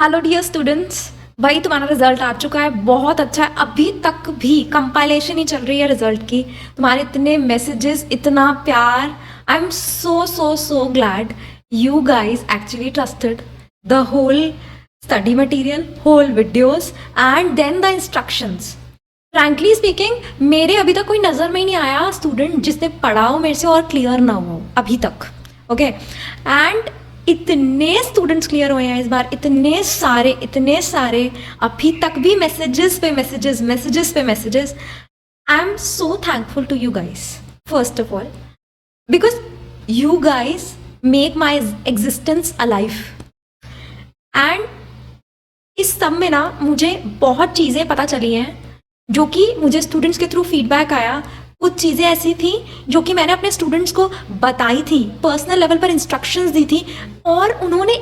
Hello dear students, भाई तुम्हारा result आ चुका है, बहुत अच्छा है। अभी तक भी कंपाइलेशन ही चल रही है रिजल्ट की। तुम्हारे इतने मैसेजेस, इतना प्यार, I am so so so glad you guys actually trusted the whole study material, whole videos and then the instructions. Frankly speaking, मेरे अभी तक कोई नज़र में ही नहीं आया स्टूडेंट जिसने पढ़ा हो मेरे से और क्लियर ना हो अभी तक। ओके, एंड इतने स्टूडेंट्स क्लियर हुए हैं इस बार, इतने सारे अभी तक भी मैसेजेस पे मैसेजेस। I am so thankful to you guys first of all, because you guys make my existence alive. And इस सब में ना मुझे बहुत चीज़ें पता चली हैं जो कि मुझे स्टूडेंट्स के थ्रू फीडबैक आया। कुछ चीज़ें ऐसी थी जो कि मैंने अपने स्टूडेंट्स को बताई थी, पर्सनल लेवल पर इंस्ट्रक्शंस दी थी, और उन्होंने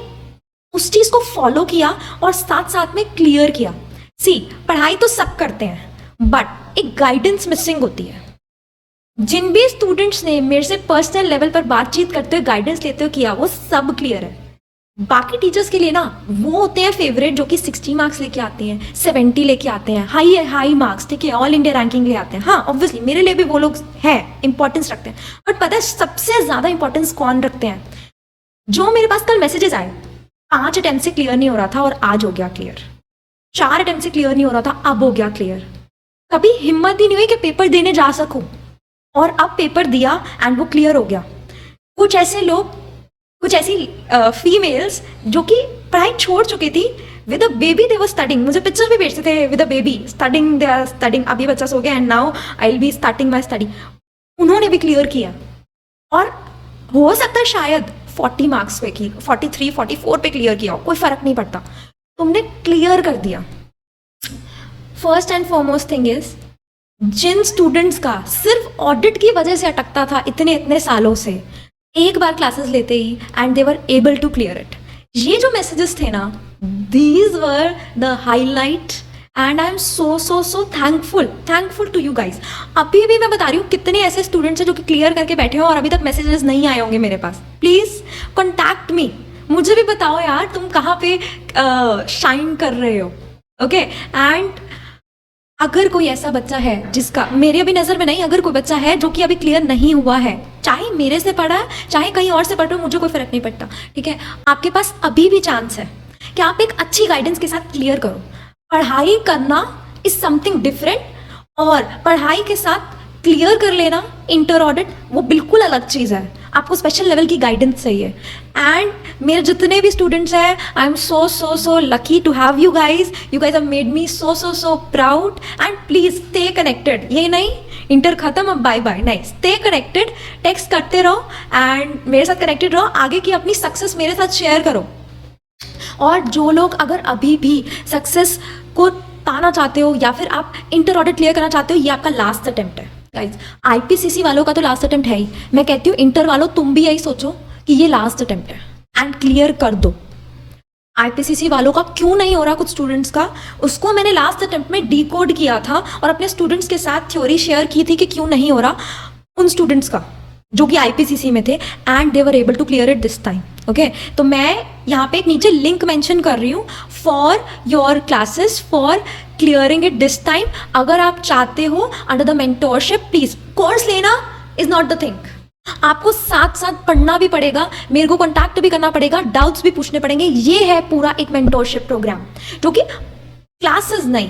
उस चीज़ को फॉलो किया और साथ साथ में क्लियर किया। सी, पढ़ाई तो सब करते हैं बट एक गाइडेंस मिसिंग होती है। जिन भी स्टूडेंट्स ने मेरे से पर्सनल लेवल पर बातचीत करते हुए, गाइडेंस लेते हुए किया, वो सब क्लियर है। बाकी टीचर्स के लिए ना वो होते हैं फेवरेट जो कि 60 मार्क्स लेके आते हैं, 70 लेके आते हैं, हाई मार्क्स, ठीक है, ऑल इंडिया रैंकिंग ले आते हैं। हाँ, ऑब्वियसली मेरे लिए भी वो लोग हैं, इंपॉर्टेंस रखते हैं। बट पता है सबसे ज़्यादा इंपॉर्टेंस कौन रखते हैं? जो मेरे पास कल मैसेजेस आए, 5 अटेम्प्ट से क्लियर नहीं हो रहा था और आज हो गया क्लियर। 4 अटेम्प्ट से क्लियर नहीं हो रहा था, अब हो गया क्लियर। कभी हिम्मत ही नहीं हुई कि पेपर देने जा सकूं, और अब पेपर दिया एंड वो क्लियर हो गया। कुछ ऐसे लोग, कुछ ऐसी फीमेल्स जो कि पढ़ाई छोड़ चुकी थी, with a baby they were studying. मुझे पिक्चर भी भेजते थे, with a baby studying, they are studying, अभी बच्चा सो गया and now I will be starting my study. उन्होंने भी क्लियर किया, और हो सकता है शायद 40 मार्क्स पे की, 43 44 पे क्लियर किया हो, कोई फर्क नहीं पड़ता, तुमने क्लियर कर दिया। First and foremost thing is, जिन स्टूडेंट्स का सिर्फ ऑडिट की वजह से अटकता था इतने सालों से, एक बार क्लासेस लेते ही and they were able to clear it, ये जो मैसेजेस थे ना, these were the highlight and I am so so so thankful to you guys. अभी भी मैं बता रही हूँ कितने ऐसे स्टूडेंट्स हैं जो कि क्लियर करके बैठे हो और अभी तक मैसेजेस नहीं आए होंगे मेरे पास। प्लीज़ कॉन्टैक्ट मी, मुझे भी बताओ यार तुम कहाँ पे शाइन कर रहे हो। ओके, एंड अगर कोई ऐसा बच्चा है जिसका, मेरे अभी नज़र में नहीं, अगर कोई बच्चा है जो कि अभी क्लियर नहीं हुआ है, चाहे मेरे से पढ़ा है चाहे कहीं और से पढ़ रहे हो, मुझे कोई फ़र्क नहीं पड़ता, ठीक है, आपके पास अभी भी चांस है कि आप एक अच्छी गाइडेंस के साथ क्लियर करो। पढ़ाई करना इज समथिंग डिफरेंट, और पढ़ाई के साथ क्लियर कर लेना इंटर ऑडिट, वो बिल्कुल अलग चीज़ है। आपको स्पेशल लेवल की गाइडेंस चाहिए। एंड मेरे जितने भी स्टूडेंट्स हैं, I am so so so lucky to have you guys have made me so so so proud. And please stay connected, ये नहीं इंटर खत्म अब बाय बाय, नहीं, स्टे कनेक्टेड, टेक्स्ट करते रहो एंड मेरे साथ कनेक्टेड रहो, आगे की अपनी सक्सेस मेरे साथ शेयर करो। और जो लोग अगर अभी भी सक्सेस को पाना चाहते हो या फिर आप इंटर ऑडिट क्लियर करना चाहते हो, ये आपका लास्ट अटेम्प्ट है गाइज। आईपीसीसी वालों का तो लास्ट अटेम्प्ट है ही, मैं कहती हूँ इंटर वालों तुम भी यही सोचो कि ये लास्ट अटेम्प्ट है एंड क्लियर कर दो। आईपीसीसी वालों का क्यों नहीं हो रहा कुछ स्टूडेंट्स का, उसको मैंने लास्ट अटेम्प्ट में डिकोड किया था और अपने स्टूडेंट्स के साथ थ्योरी शेयर की थी कि क्यों नहीं हो रहा उन स्टूडेंट्स का जो कि आईपीसीसी में थे, and they were able to clear it this time. Okay, तो मैं यहाँ पे एक नीचे लिंक मेंशन कर रही हूँ for your classes for clearing it this time. अगर आप चाहते हो under the mentorship, please, course लेना इज नॉट द थिंग, आपको साथ साथ पढ़ना भी पड़ेगा, मेरे को कॉन्टैक्ट भी करना पड़ेगा, डाउट्स भी पूछने पड़ेंगे। ये है पूरा एक मेंटोरशिप प्रोग्राम जो कि क्लासेस नहीं,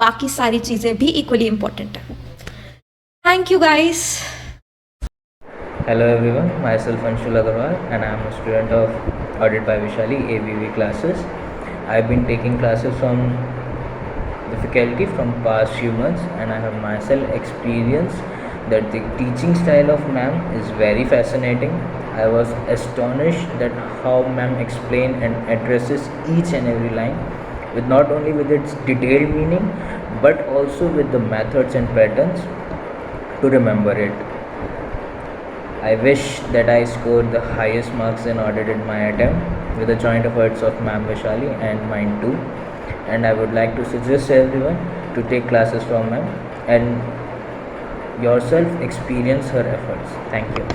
बाकी सारी चीज़ें भी इक्वली इंपॉर्टेंट है। Thank you guys. Hello everyone, myself Anshul Agarwal and I am a student of Audit by Vishali ABV classes. I have been taking classes from the faculty from past few months and I have myself experienced that the teaching style of ma'am is very fascinating. I was astonished that how ma'am explain and addresses each and every line with not only with its detailed meaning but also with the methods and patterns to remember it. I wish that I scored the highest marks in audit in my attempt with the joint efforts of Ma'am Vishali and mine too. And I would like to suggest everyone to take classes from Ma'am and yourself experience her efforts. Thank you.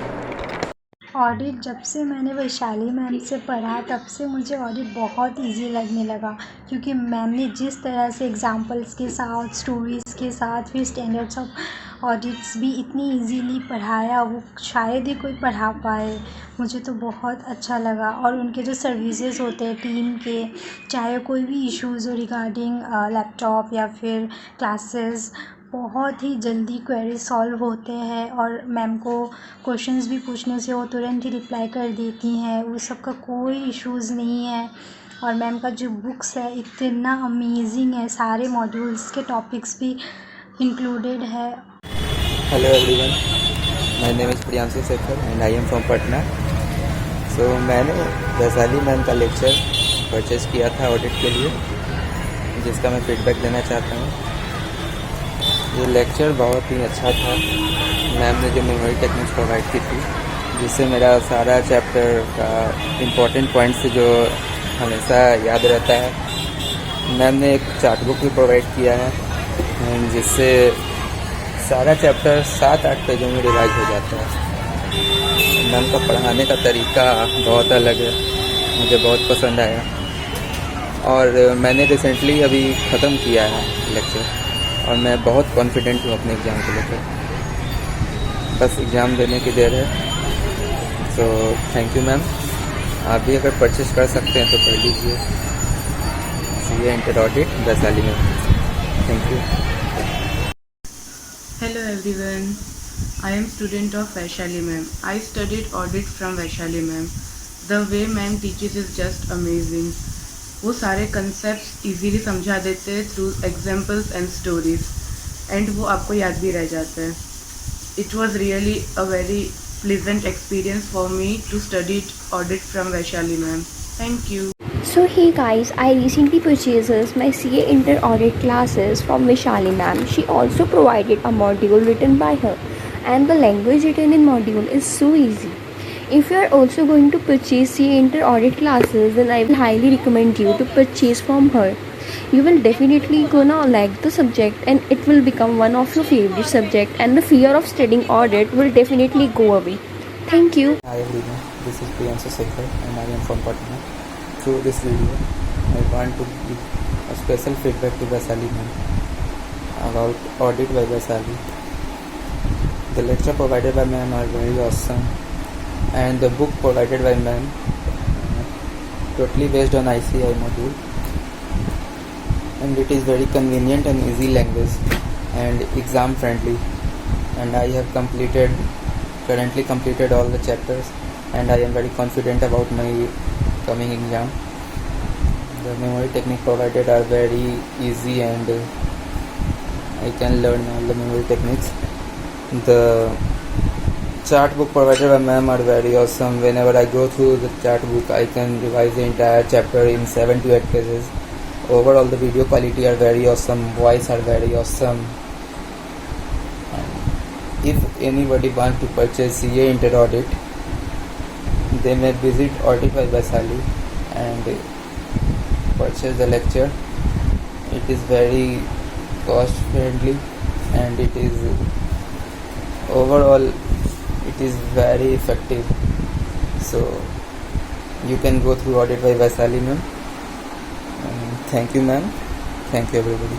Audit जब से मैंने Vaishali ma'am से पढ़ा तब से मुझे audit बहुत easy लगने लगा, क्योंकि मैम ने जिस तरह से एग्जांपल्स के साथ, स्टोरीज़ के साथ, फिर स्टैंडर्ड्स ऑफ ऑडिट्स भी इतनी इजीली पढ़ाया, वो शायद ही कोई पढ़ा पाए। मुझे तो बहुत अच्छा लगा। और उनके जो सर्विसेज होते हैं टीम के, चाहे कोई भी इश्यूज़ हो रिगार्डिंग लैपटॉप या फिर क्लासेस, बहुत ही जल्दी क्वेरी सॉल्व होते हैं। और मैम को क्वेश्चंस भी पूछने से वो तुरंत ही रिप्लाई कर देती हैं, वो सब का कोई इश्यूज़ नहीं है। और मैम का जो बुक्स है इतना अमेजिंग है, सारे मॉड्यूल्स के टॉपिक्स भी इंक्लूडेड है। Hello everyone, my name is Priyanshu Shekhar and I am from Patna. सो मैंने वैशाली मैम का लेक्चर परचेज़ किया था ऑडिट के लिए, जिसका मैं फीडबैक देना चाहता हूँ। ये लेक्चर बहुत ही अच्छा था। मैम ने जो मेमोरी टेक्निक्स प्रोवाइड की थी, जिससे मेरा सारा चैप्टर का इम्पोर्टेंट पॉइंट्स जो हमेशा याद रहता है। मैम ने एक चार्ट बुक भी प्रोवाइड किया है, जिससे सारा चैप्टर 7-8 पेजों में रिवाइज हो जाता है। मैम का पढ़ाने का तरीका बहुत अलग है, मुझे बहुत पसंद आया। और मैंने रिसेंटली अभी ख़त्म किया है लेक्चर, और मैं बहुत कॉन्फिडेंट हूँ अपने एग्ज़ाम को लेकर। बस एग्ज़ाम देने की देर है। So thank you ma'am. आप भी अगर परचेज कर सकते हैं तो कर लीजिए। CA इंटर ऑडिट वैशाली में। Thank you. Hello everyone, I am student of Vaishali ma'am. I studied audit from Vaishali ma'am. The way ma'am teaches is just amazing. वो सारे concepts easily समझा देते हैं through examples and stories, and वो आपको याद भी रह जाता है. It was really a very pleasant experience for me to study audit from Vaishali ma'am. Thank you. So hey guys, I recently purchased my CA Inter Audit classes from Vishali ma'am. She also provided a module written by her, and the language written in module is so easy. If you are also going to purchase CA Inter Audit classes, then I will highly recommend you to purchase from her. You will definitely gonna like the subject, and it will become one of your favorite subject, and the fear of studying audit will definitely go away. Thank you. Hi everyone, this is Priyanshu Shekhar and I am from Patna. Through this video, I want to give a special feedback to Vaishali ma'am about audit by Vaishali. The lecture provided by ma'am are very awesome, and the book provided by ma'am totally based on ICI module, and it is very convenient and easy language and exam friendly. And I have currently completed all the chapters, and I am very confident about my coming exam. The memory technique provided are very easy, and I can learn all the memory techniques. The chart book provided by ma'am are very awesome. Whenever I go through the chart book, I can revise the entire chapter in 7 to 8 pages. Overall, the video quality are very awesome, voice are very awesome. If anybody wants to purchase CA Inter Audit, they may visit Audit by Vaishali and purchase the lecture. It is very cost friendly, and it is overall it is very effective. So you can go through Audit by Vaishali ma'am. Thank you ma'am. Thank you everybody.